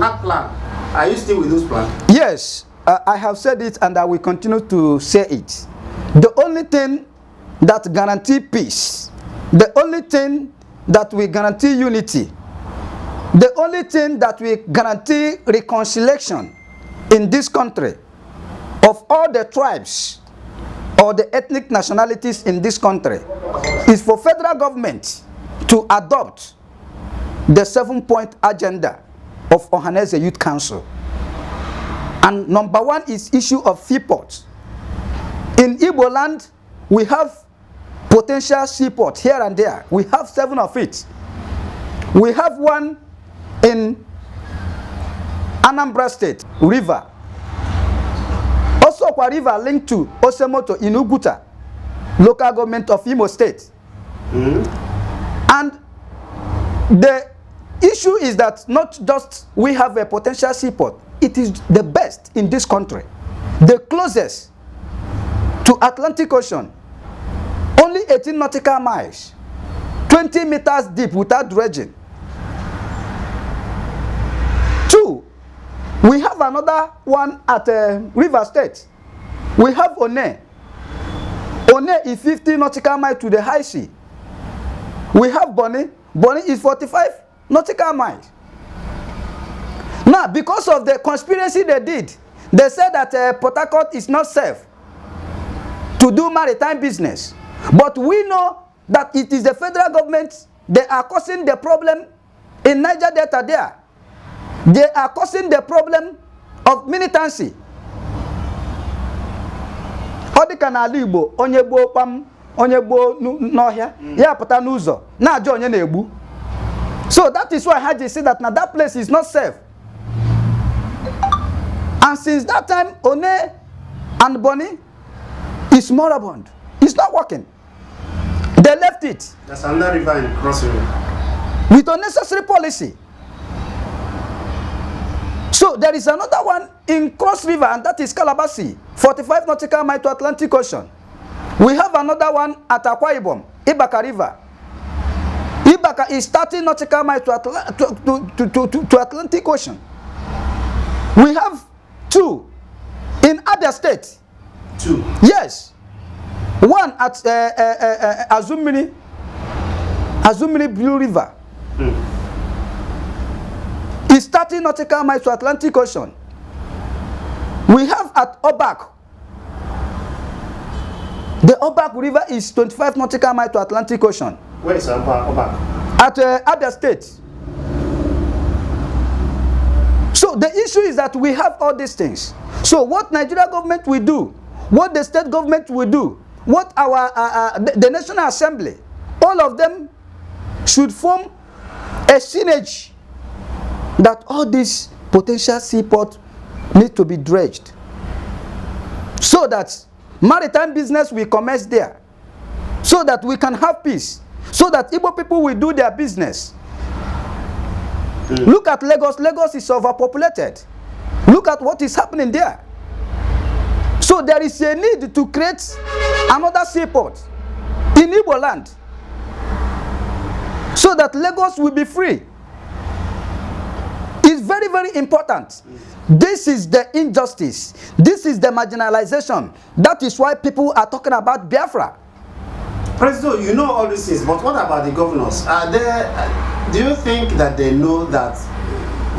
had plans. Are you still with those plans? Yes, I have said it and I will continue to say it. The only thing that guarantees peace, the only thing that will guarantee unity, the only thing that will guarantee reconciliation in this country of all the tribes or the ethnic nationalities in this country is for federal government to adopt the 7-point agenda of Ohanaeze Youth Council. And number one is issue of seaports. In Igbo land, we have potential seaports here and there. We have 7 of it. We have one in Anambra State, River. Also, a river linked to Osemoto in Uguta, local government of Imo State. And the issue is that not just we have a potential seaport, it is the best in this country, the closest to Atlantic Ocean, only 18 nautical miles, 20 meters deep without dredging. 2, we have another one at River State. We have One. One is 50 nautical miles to the high sea. We have Bonny. Bonny is 45 nautical miles. Now, because of the conspiracy they did, they said that Port Harcourt is not safe to do maritime business. But we know that it is the federal government, they are causing the problem in Niger Delta there. They are causing the problem of militancy. Odika Igbo, onye gbo pam, onye gbo n'ọhịa, ya pụta n'ụzọ, na-ajọ onye na-egbu. So that is why Haji said that now that place is not safe. And since that time, One and Bonny is moribund. It's not working. They left it. That's another river in Cross River. With unnecessary policy. So there is another one in Cross River, and that is Calabasi, 45 nautical miles to Atlantic Ocean. We have another one at Akwa Ibom, Ibaka River. Ibaka is 30 nautical miles to Atlantic Ocean. We have 2 in Abia State. 2? Yes. One at Azumini Blue River. It's 30 nautical miles to Atlantic Ocean. We have at Obak. The Obak River is 25 nautical miles to Atlantic Ocean. Where is Obak? At Abia State. So the issue is that we have all these things. So what Nigeria government will do, what the state government will do, what our the National Assembly, all of them should form a synergy that all these potential seaports need to be dredged so that maritime business will commence there, so that we can have peace, so that Igbo people will do their business. Look at Lagos. Lagos is overpopulated. Look at what is happening there. So there is a need to create another seaport in Igbo land so that Lagos will be free. It's very, very important. This is the injustice. This is the marginalization. That is why people are talking about Biafra. President, you know all these things, but what about the governors? Do you think that they know that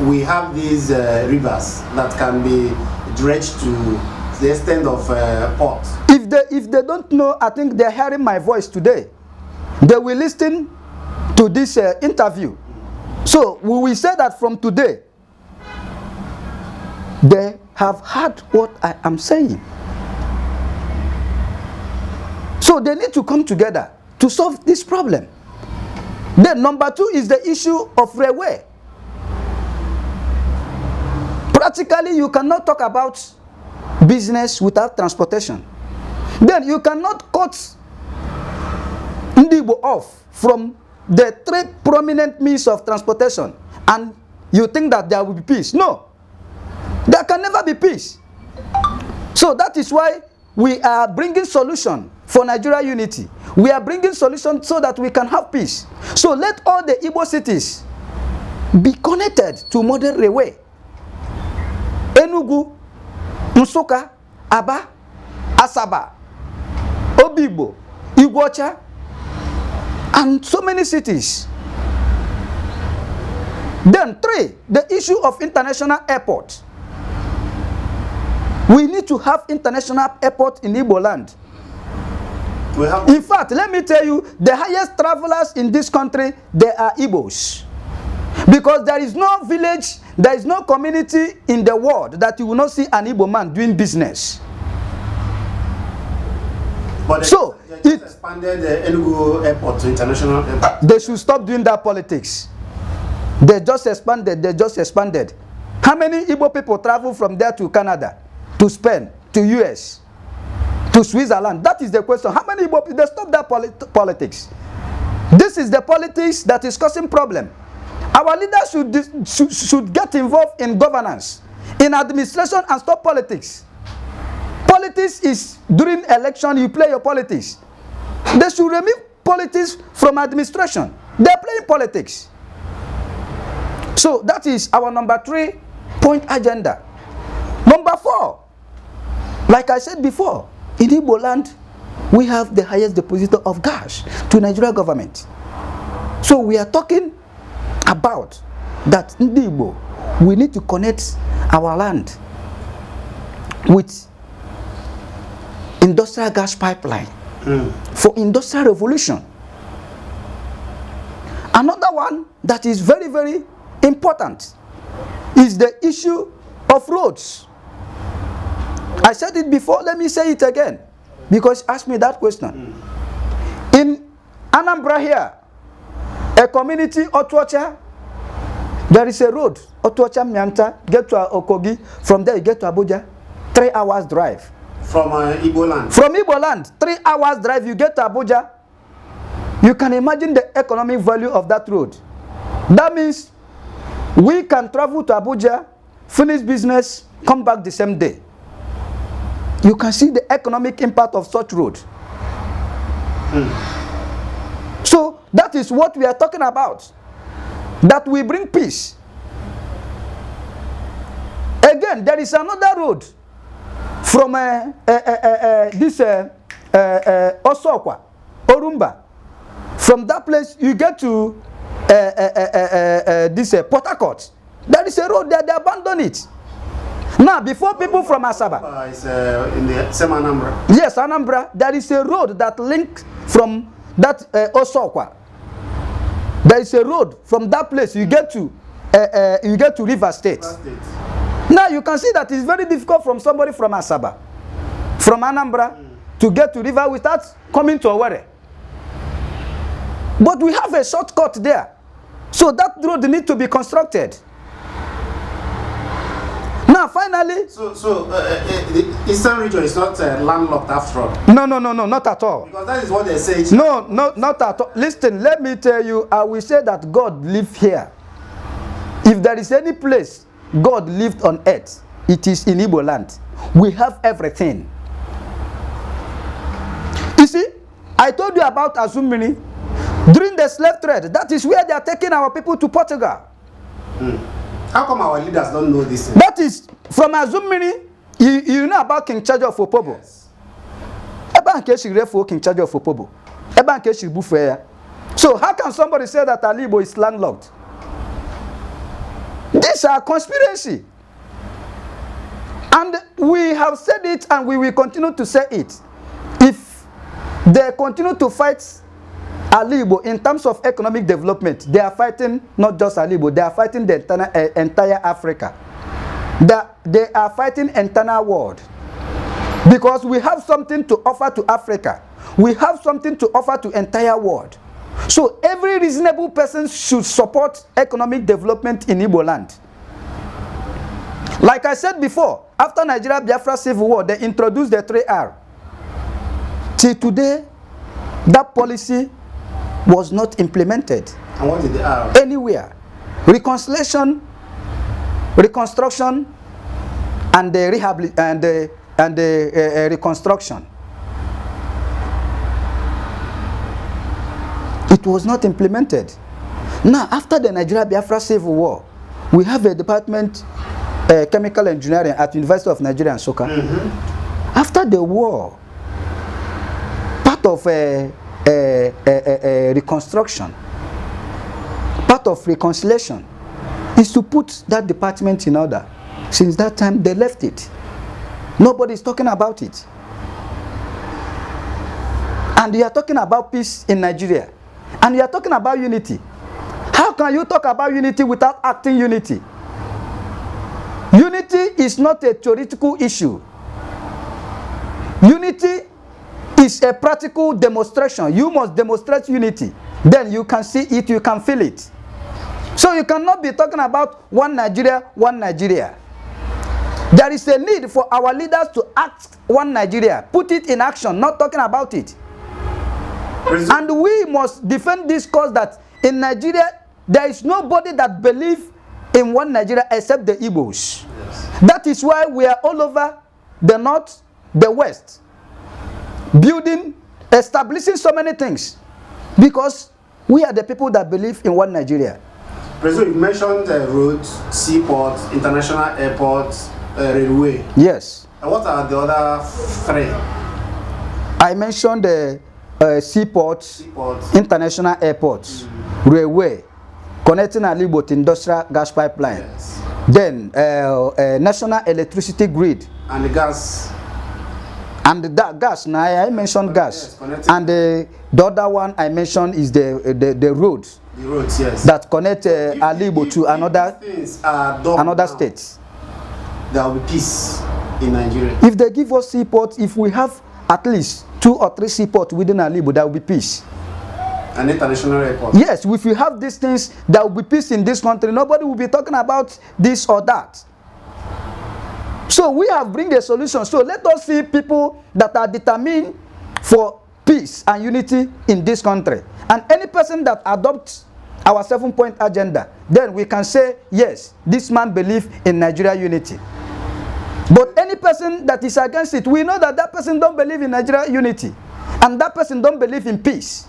we have these rivers that can be dredged to the extent of port? If they don't know, I think they're hearing my voice today. They will listen to this interview. So we will say that from today, they have heard what I am saying. So they need to come together to solve this problem. Then number 2 is the issue of railway. Practically, you cannot talk about business without transportation. Then you cannot cut Igbo off from the 3 prominent means of transportation and you think that there will be peace. No, there can never be peace. So that is why we are bringing solution for Nigeria unity. We are bringing solution so that we can have peace. So let all the Igbo cities be connected to modern railway Enugu, Nsukka, Aba, Asaba, Obigbo, Igboayaka, and so many cities. Then 3, the issue of international airport. We need to have international airport in Igbo land. In fact, let me tell you, the highest travelers in this country, they are Igbos. Because there is no village, there is no community in the world that you will not see an Igbo man doing business. But they just expanded the Enugu airport to international airport. They should stop doing that politics. They just expanded. How many Igbo people travel from there to Canada, to Spain, to US, to Switzerland? That is the question. How many Igbo people? They stop that politics. This is the politics that is causing problem. Our leaders should get involved in governance, in administration, and stop politics. Politics is during election, you play your politics. They should remove politics from administration. They are playing politics. So that is our number 3-point agenda. Number 4, like I said before, in Igbo land, we have the highest depositor of gas to Nigeria government. So we are talking about that in Igbo, we need to connect our land with industrial gas pipeline for industrial revolution. Another one that is very, very important is the issue of roads. I said it before, let me say it again, because ask me that question. In Anambra here, a community, Otuocha, there is a road, Otuocha Mianta, get to Okogi, from there you get to Abuja, 3 hours drive. From Igbo land? From Igbo land, 3 hours drive, you get to Abuja. You can imagine the economic value of that road. That means we can travel to Abuja, finish business, come back the same day. You can see the economic impact of such road. So that is what we are talking about. That we bring peace. Again, there is another road from this Osokwa, Orumba. From that place, you get to this Port Harcourt. There is a road there, they abandoned it. Now, before people from Asaba, it's in the same Anambra. Yes, Anambra. There is a road that links from that Osokwa. There is a road from that place. You get to River State. Now you can see that it's very difficult from somebody from Asaba, from Anambra, to get to River without coming to Owerri. But we have a shortcut there, so that road needs to be constructed. Now, finally, the Eastern region is not landlocked after all. No, not at all. Because that is what they say. No, not at all. Listen, let me tell you, I will say that God lives here. If there is any place God lived on earth, it is in Igbo land. We have everything. You see, I told you about Azumini. During the slave trade, that is where they are taking our people to Portugal. How come our leaders don't know this? That is from Azumini. You know about King Charger of Opobo. Yes. King Charger of Opobo. So how can somebody say that Alibo is landlocked? These are conspiracy. And we have said it and we will continue to say it. If they continue to fight Alibo in terms of economic development, they are fighting not just Alibo, they are fighting the entire Africa. They are fighting entire world. Because we have something to offer to Africa. We have something to offer to entire world. So every reasonable person should support economic development in Igbo land. Like I said before, after Nigeria Biafra Civil War, they introduced the 3R. Till today, that policy was not implemented. And what did they R? Anywhere. Reconciliation, reconstruction, and the reconstruction. It was not implemented. Now, after the Nigeria Biafra Civil War, we have a department chemical engineering at University of Nigeria and Soka. After the war, part of reconstruction, part of reconciliation is to put that department in order. Since that time, they left it. Nobody is talking about it. And you are talking about peace in Nigeria. And you are talking about unity. How can you talk about unity without acting unity? Unity is not a theoretical issue. Unity is a practical demonstration. You must demonstrate unity. Then you can see it, you can feel it. So you cannot be talking about one Nigeria, one Nigeria. There is a need for our leaders to act one Nigeria. Put it in action, not talking about it. And we must defend this cause that in Nigeria, there is nobody that believes in one Nigeria except the Igbos. Yes. That is why we are all over the north, the west, building, establishing so many things. Because we are the people that believe in one Nigeria. President, you mentioned roads, seaports, international airports, railway. Yes. And what are the other three? I mentioned the seaports, international airports, railway, connecting Igbo to industrial gas pipeline. Yes. Then national electricity grid. And the gas. And that gas, now I mentioned gas. Yes, and the other one I mentioned is the roads. The roads, yes. That connect Igbo to another state. There will be peace in Nigeria. If they give us seaports, if we have at least 2 or 3 seaports within Igbo, there will be peace. An international airport. Yes, if you have these things, there will be peace in this country. Nobody will be talking about this or that. So we have bring a solution. So let us see people that are determined for peace and unity in this country. And any person that adopts our 7-point agenda, then we can say, yes, this man believes in Nigeria unity. But any person that is against it, we know that that person don't believe in Nigeria unity. And that person don't believe in peace.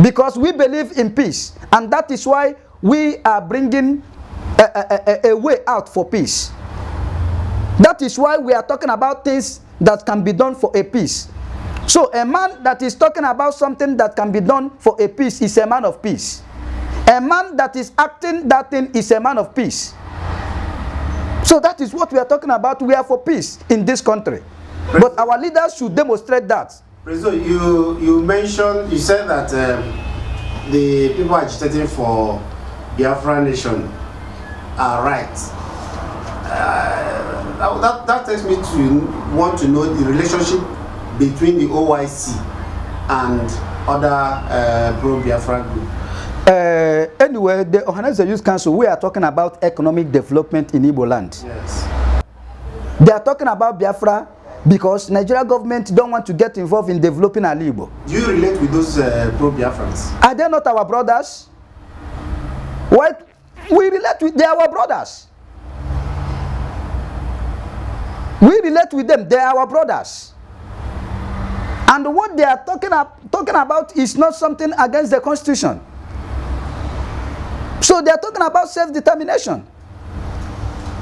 Because we believe in peace. And that is why we are bringing a way out for peace. That is why we are talking about things that can be done for a peace. So a man that is talking about something that can be done for a peace is a man of peace. A man that is acting that thing is a man of peace. So that is what we are talking about. We are for peace in this country. But our leaders should demonstrate that. President, you said that the people agitating for Biafra nation are right. That takes me to want to know the relationship between the OYC and other pro-Biafra group. Anyway, the Ohanaeze Youth Council, we are talking about economic development in Igbo land. Yes. They are talking about Biafra because Nigeria government don't want to get involved in developing Igbo. Do you relate with those pro-Biafrans? Are they not our brothers? Why? We relate with, they are our brothers. We relate with them, they are our brothers. And what they are talking about is not something against the constitution. So they are talking about self-determination.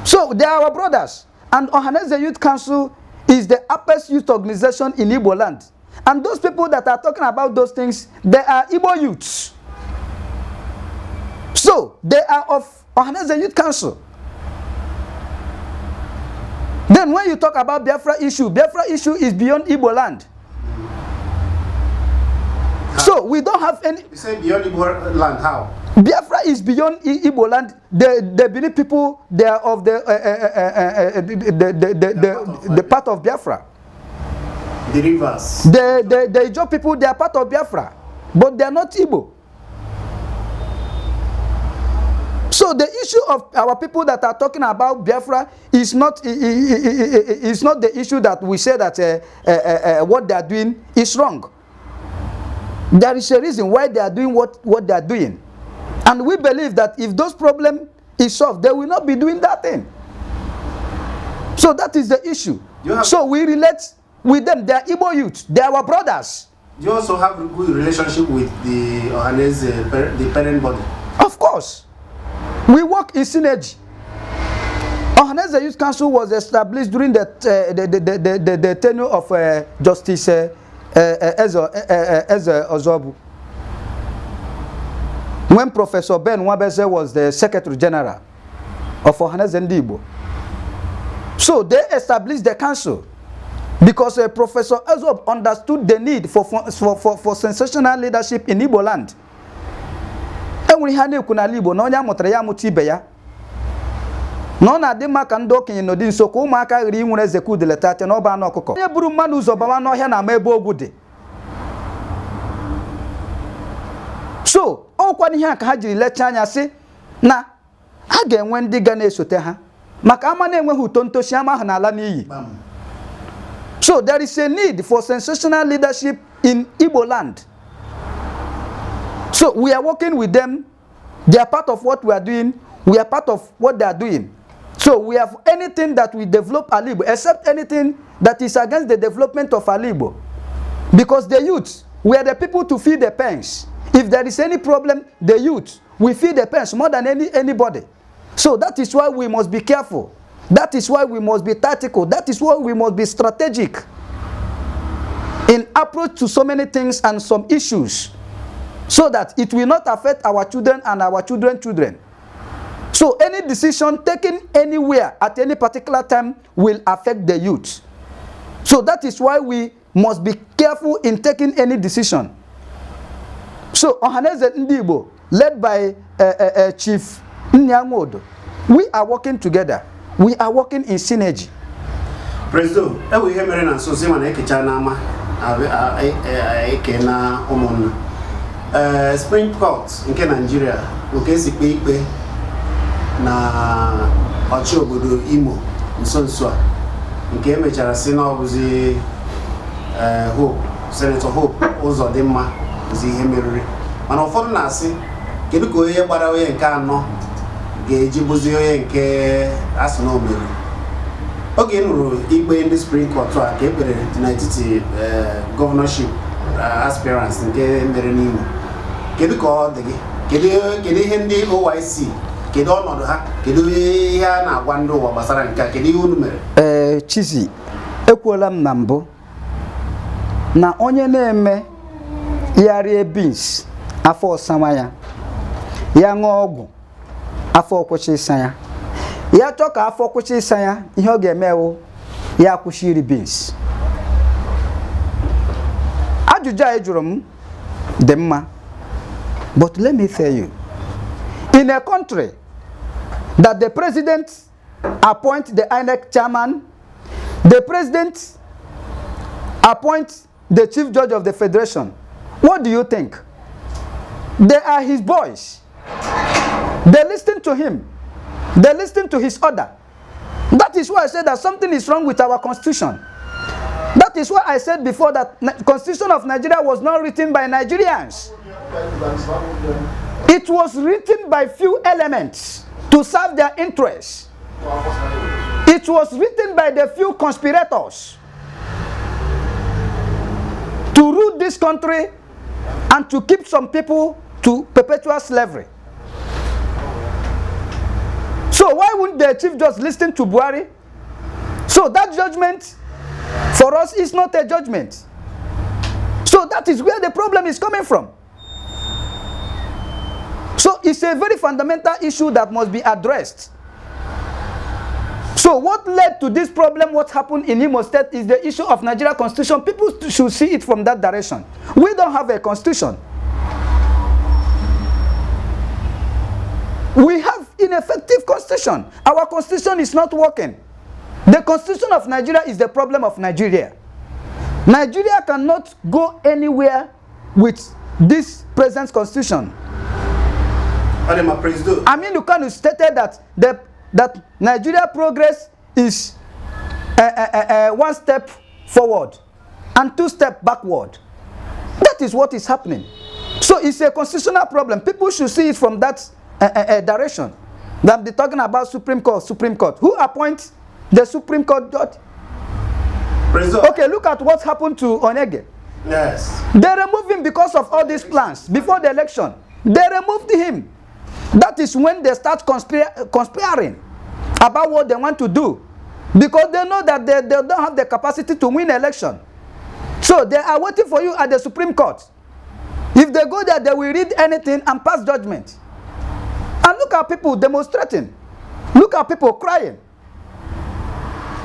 So they are our brothers. And Ohanaeze Youth Council is the uppermost youth organization in Igbo land. And those people that are talking about those things, they are Igbo youths. So they are of Ohanaeze Youth Council. Then when you talk about Biafra issue is beyond Igbo land. So we don't have any. You say beyond Igbo land, how? Biafra is beyond Igbo land. The Benin people, they are of the part of Biafra. The rivers. The Ijo people, they are part of Biafra, but they are not Igbo. So the issue of our people that are talking about Biafra is not the issue that we say that what they are doing is wrong. There is a reason why they are doing what they are doing. And we believe that if those problems is solved, they will not be doing that thing. So that is the issue. So we relate with them. They are Igbo youth. They are our brothers. Do you also have a good relationship with the Ohanaeze, the parent body? Of course. We work in synergy. Ohanaeze Youth Council was established during the tenure of Justice Eze Ozobu, when Professor Ben Wabese was the Secretary General of Ohanaeze Igbo. So they established the council because Professor Ozob understood the need for sensational leadership in Igbo land. And we had Igbo, no yamotra mutibe ya. No na dị mma ka ndị okenye nọ dị nso ka ụmụaka ghiri nwere ezeku deletate n'ọba anụ ọkụkọ. Onye buru mmadụ ụzọ bawa n'ọhịa na ama ebe ogwu dị. So, ọkwa n'ihe a ka ha jiri lecha anya sị na a ga-enwe ndị ga na-esote ha maka ama na-enweghị uto ntochi ama ahụ n'ala n'iyi. So, there is a need for sensational leadership in Igbo land. So, we are working with them. They are part of what we are doing. We are part of what they are doing. So we have anything that we develop Igbo, except anything that is against the development of Igbo. Because the youth, we are the people to feed the parents. If there is any problem, the youth, we feed the parents more than anybody. So that is why we must be careful. That is why we must be tactical. That is why we must be strategic in approach to so many things and some issues, so that it will not affect our children and our children's children. So any decision taken anywhere at any particular time will affect the youth. So that is why we must be careful in taking any decision. So Ohanaeze Igbo, led by Chief Nyangodo, we are working together. We are working in synergy. President, we have many so same na ekechana ma ekena omon. Supreme Court nke Nigeria okesikpe ikpe na ọchị obodo Imo nso a nke emechara si na ọbụzi Hope Senator Hope Uzodimma zi ihe meriri mana ụfọdụ na-asị kedu ka onye gbara onye nke anọ ga-eji bụzi onye nke asị na omeri oge nụrụ ikpe ndị Supreme Court a ka ekpere n'etiti governorship aspirants nke mere n'Imo kedu ka ọ dị gị kedu ihe ndị OYC kedu ọnọdụ ha kedu ihe a na-agwa ndị ụwa gbasara nke kedu ihe unu mere Chizzy ekwuola m na mbụ na onye na-eme ya rie beans afọ ọsama ya ya ṅụọ ọgwụ afọ ọkwụchi ịsa ya ya chọọ ka afọ ọkwụchi ịsa ya ihe ọ ga-emewo ya akwụchi iri beans. Ajụjụ a jụrụ m dị mma, but let me tell you, in a country that the president appoints the INEC chairman, the president appoints the chief judge of the federation, what do you think? They are his boys. They listen to him. They listen to his order. That is why I said that something is wrong with our constitution. That is why I said before that the Constitution of Nigeria was not written by Nigerians. It was written by few elements to serve their interests. It was written by the few conspirators to rule this country and to keep some people to perpetual slavery. So why wouldn't the chief judge listen to Buhari? So that judgment for us is not a judgment. So that is where the problem is coming from. So it's a very fundamental issue that must be addressed. So what led to this problem, what happened in Imo State, is the issue of Nigeria Constitution. People should see it from that direction. We don't have a constitution. We have ineffective constitution. Our constitution is not working. The constitution of Nigeria is the problem of Nigeria. Nigeria cannot go anywhere with this present constitution. Aminu Kanu stated that Nigeria progress is one step forward and 2 steps backward. That is what is happening. So it's a constitutional problem. People should see it from that direction. That they're talking about Supreme Court. Who appoints the Supreme Court judge? Okay, look at what happened to Onege. Yes. They removed him because of all these plans before the election. They removed him. That is when they start conspiring about what they want to do, because they know that they don't have the capacity to win election. So they are waiting for you at the Supreme Court. If they go there, they will read anything and pass judgment. And look at people demonstrating. Look at people crying.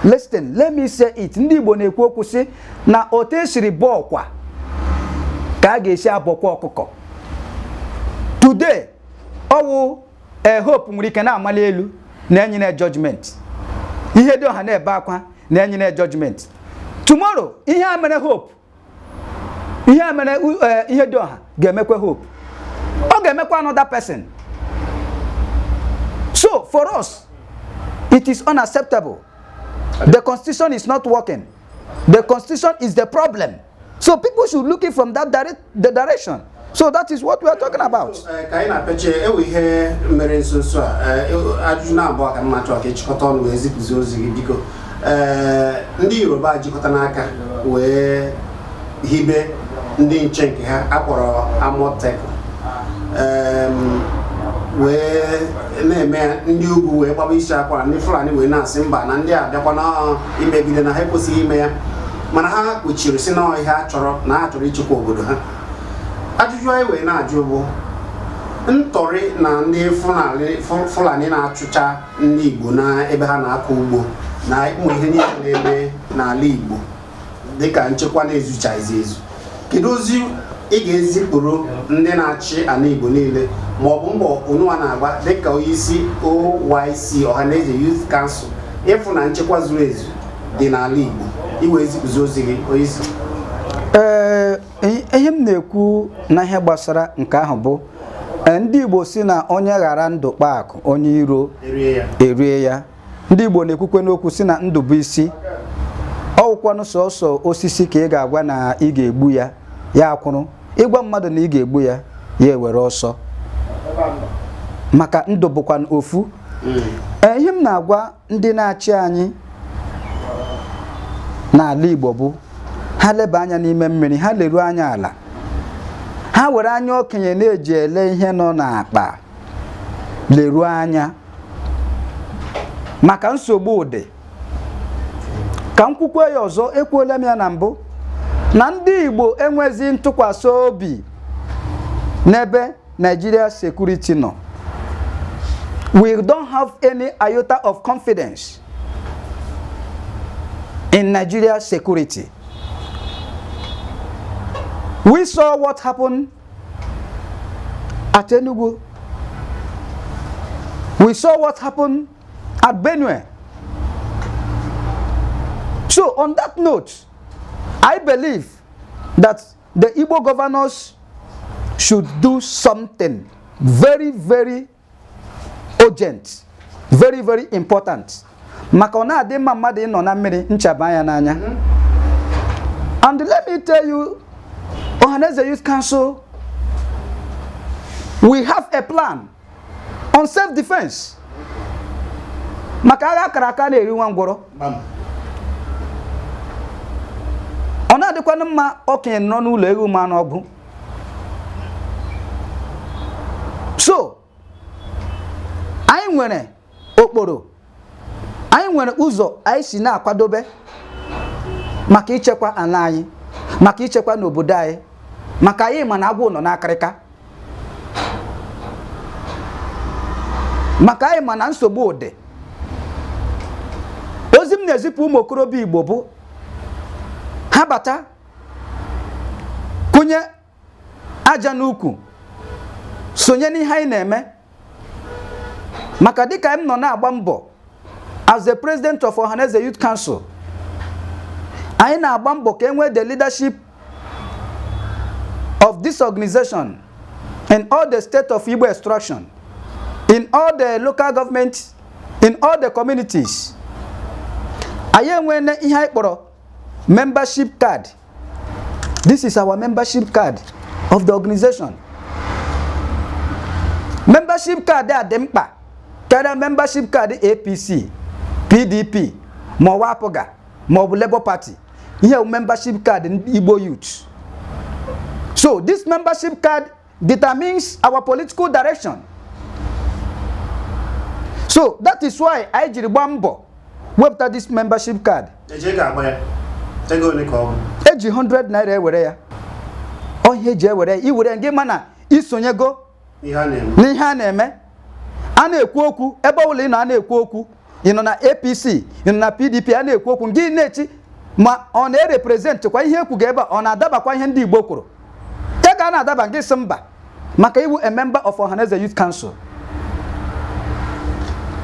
Listen, let me say it. Ndị Igbo na-ekwu okwu sị na otu esiri bọọ kwa ka a ga-esi abọkwa ọkụkọ. Today, ọwụ hope nwere ike na-amali elu na-enye na judgment. Ihe dị ọha na-ebe akwa na-enye na judgment. Tomorrow, ihe a mere hope. Ihe a mere ihe dị ọha ga-emekwa hope. Ọ ga-emekwa another person. So, for us, it is unacceptable. The constitution is not working. The constitution is the problem. So people should look it from that the direction. So that is what we are talking about. Kaina peche ewe ihe mere nso ajụjụ na-abụọ ka mma chọọ ka echikọta ọnụ wee zipụzi ozi gị biko. Ndị Yoruba jikọta n'aka wee hibe ndị nche nke ha akpọrọ Amotekun. Wee na-eme ndị ugwu wee gbaba isi akwara ndị Fulani wee na-asị mba na ndị a bịakwa na imegide na ha ekwesịghị ime ya, mana ha kpuchiri si na ihe a chọrọ na ha chọrọ ichekwa obodo ha. Ajụjụ anyị wee na-ajụ bụ ntọrị na ndị Fulani na-achụcha ndị Igbo na ebe ha na-akọ ugbo na ụmụ ihe niile na-eme n'ala Igbo dịka nchekwa na-ezuchaghịzi ezu. Kedu ozi ị ga-ezipụrụ ndị na-achị ala Igbo niile ma ọ bụ mbọ onunwa na-agba dịka onyeisi OYC Ohanaeze Youth Council ịfụ na nchekwa zuru ezu dị n'ala Igbo iwe ezipụzi ozi gị onyeisi? Ihe m na-ekwu na ihe gbasara nke ahụ bụ ndị Igbo si na onye ghara ndụ kpaa akụ onye iro erie ya. Ndị Igbo na-ekwukwe n'okwu si na ndụ bụ isi. Ọ wụkwanụ sọsọ osisi ka ị ga-agwa na ị ga-egbu ya ya akwụrụ. Ịgwa mmadụ na ị ga-egbu ya ya ewere ọsọ, maka ndụ bụkwa ofu. Ihe m na-agwa ndị na-achị anyị n'ala Igbo bụ ha leba anya n'ime mmiri, ha leruo anya ala, ha were anya okenye na-eji ele ihe nọ n'akpa leruo anya, maka nsogbu ụdị. Ka m kwukwe ya ọzọ, ekwuola m ya na mbụ na ndị Igbo enwezi ntụkwasị obi n'ebe Nigeria security nọ. We don't have any iota of confidence in Nigeria security. We saw what happened at Enugu. We saw what happened at Benue. So on that note, I believe that the Igbo governors should do something very, very urgent, very, very important. Maka ọ na-adị mma mmadụ ịnọ na mmiri nchaba anya n'anya. And let me tell you, Ohanaeze Youth Council, we have a plan on self-defense. Maka agha akara aka na-eri nwa ngwọrọ. Ọ na-adịkwa mma okenye nọ n'ụlọ ego ma n'ọgụ. So, anyị nwere okporo, anyị nwere ụzọ anyị si na-akwadobe maka ichekwa ala anyị, maka ichekwa n'obodo anyị, maka anyị ma na agwụ nọ n'akịrịka, maka anyị ma na nsogbu ụdị. Ozi m na-ezipụ ụmụ okorobịa Igbo bụ ha bata kụnye aja n'ukwu, sonye n'ihe anyị na-eme. Maka dịka m nọ na-agba mbọ as the president of Ohanaeze Youth Council, anyị na-agba mbọ ka enwee the leadership of this organization in all the state of Igbo extraction, in all the local governments, in all the communities. Anyị enwee ihe anyị kpọrọ membership card. This is our membership card of the organization. Membership card dị mkpa karịa membership card APC, PDP, ma ọ bụ Apụga, ma ọ bụ Labour Party. Ihe membership card Igbo Youth. So this membership card determines our political direction. So that is why I jiri gbambo wepụta this membership card. Eji 100 naira ewere ya. Onye eji ewere ya, iwere ngị mana isonyego n'ihe a na-eme. A na-ekwu okwu ebe ọbụla ị nọ, a na-ekwu okwu. Ị nọ na APC, ị nọ na PDP, a na-ekwu okwu ngị na-echi ma ọ na-represent kwa ihe ekwu ga-ebe ọ na-adabakwa ihe ndị Igbo kwuru. Ị ga na-adaba ngị sị mba maka iwu a member of Ohanaeze Youth Council.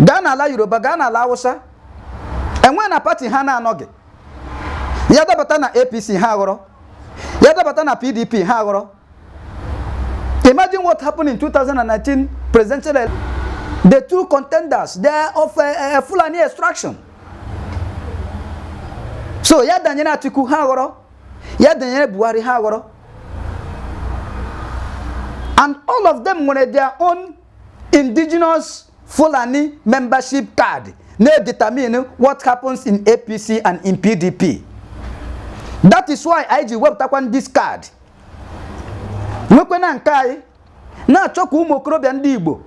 Gaa n'ala Yoruba, gaa n'ala Hausa, enwe na party ha na-anọghị. Ya dabata na APC ha ghọrọ, ya dabata na PDP ha ghọrọ. Imagine what happened in 2019 presidential election. The two contenders, they are of Fulani extraction. So ya danyere Atiku ha ghọrọ, ya danyere Buhari ha ghọrọ. And all of them wanted their own indigenous Fulani membership card. They determine what happens in APC and in PDP. That is why IG wepụtakwa this card. Nwekwe na nke anyị na-achọ ka ụmụ okorobịa ndị Igbo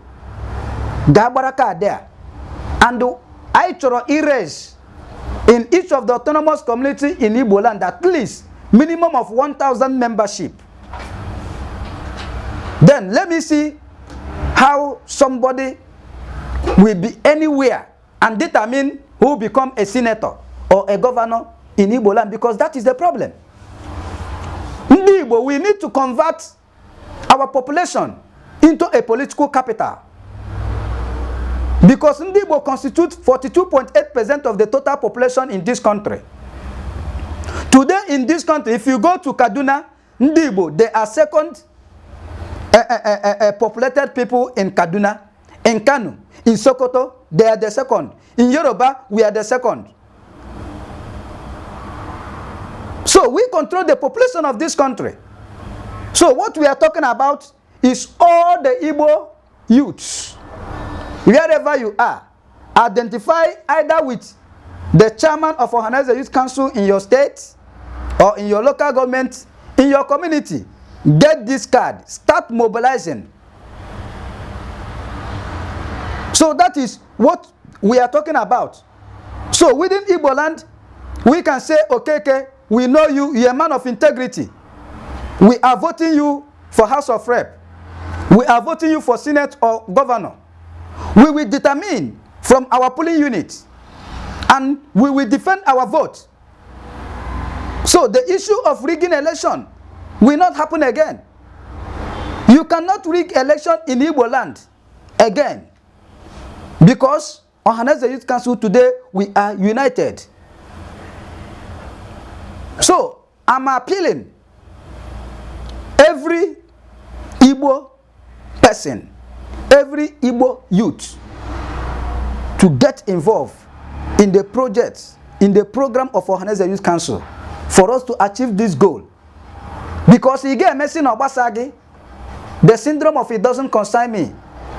ga-agbara card a. And I chọrọ erase in each of the autonomous community in Igbo land at least minimum of 1,000 membership. Then let me see how somebody will be anywhere and determine who will become a senator or a governor in Igbo land, because that is the problem. In Igbo, we need to convert our population into a political capital, because Igbo constitutes 42.8% of the total population in this country. Today in this country, if you go to Kaduna, Igbo, they are second populated people in Kaduna. In Kano, in Sokoto, they are the second. In Yoruba, we are the second. So we control the population of this country. So what we are talking about is all the Igbo youths, wherever you are, identify either with the chairman of Ohanaeze Youth Council in your state or in your local government, in your community. Get this card, start mobilizing. So that is what we are talking about. So within Igbo land, we can say, okay, we know you, you're a man of integrity. We are voting you for House of Rep. We are voting you for Senate or Governor. We will determine from our polling unit, and we will defend our vote. So the issue of rigging election will not happen again. You cannot rig election in Igbo land again, because Ohanaeze Youth Council today, we are united. So I'm appealing every Igbo person, every Igbo youth to get involved in the project, in the program of Ohanaeze Youth Council for us to achieve this goal. Because again, messing Obasagi, the syndrome of it doesn't concern me,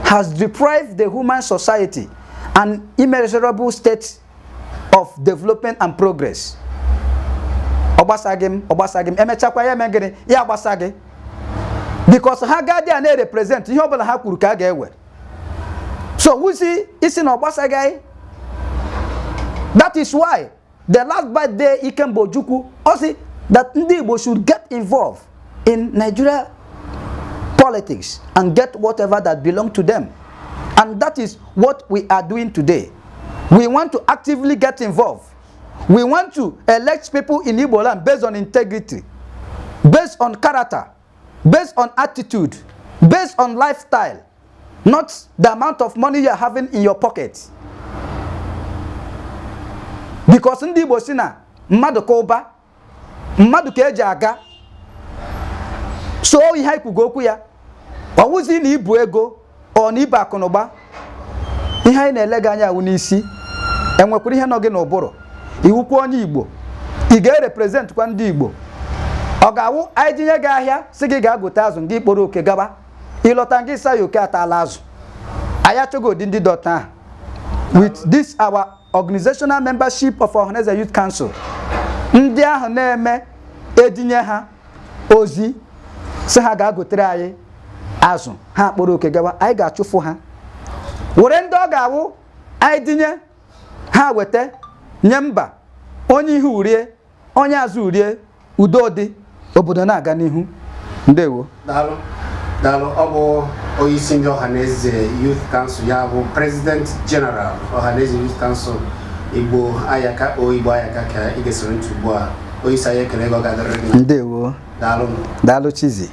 has deprived the human society an immeasurable state of development and progress. Obasagim, emechakwa ya mengene, ya Obasagi. Because Hagadi and they represent, you have a Hakuruka. So we see it's in Obasagi. That is why the last birthday Ikembo Juku also that Igbo should get involved in Nigeria politics and get whatever that belongs to them. And that is what we are doing today. We want to actively get involved. We want to elect people in Igbo land based on integrity, based on character, based on attitude, based on lifestyle, not the amount of money you are having in your pocket. Because in Igbo sina mmadu koba, mmadu keje aga. So ihe ikugoku ya, wawuzi ni ibu ego o ni iba akonoba. Ihe na-elega anya awu n'isi. Enwekwara ihe no gị n'ụbụrụ. Iwukwu onye Igbo. Ị ga-represent kwa ndị Igbo. Ọ ga-awụ anyị jinye gị ahịa sị gị ga-agote azụ gị kporo oke gaba. Ịlọta gị sa ya oke atala azụ. Aya chogo dị ndị dọta. With this our organizational membership of Ohanaeze Youth Council, ndị ahụ na-eme edinye ha ozi sị ha ga-agotere anyị azụ ha kpọrọ oke gawa, anyị ga-achụfụ ha. Were ndị ọ ga-awụ anyị dinye ha weta nye mba onye ihe urie onye azụ urie udo dị obodo na-aga n'ihu. Ndewo. Daalụ ọ bụ onye isi ndị Ohanaeze Youth Council ya bụ President General Ohanaeze Youth Council Igboayaka ka ị ga-esoro ntị ugbu a. Onye isi anyị ekele gị ọ ga-adịrị gị. Ndewo. Daalụ. Daalụ Chizzy.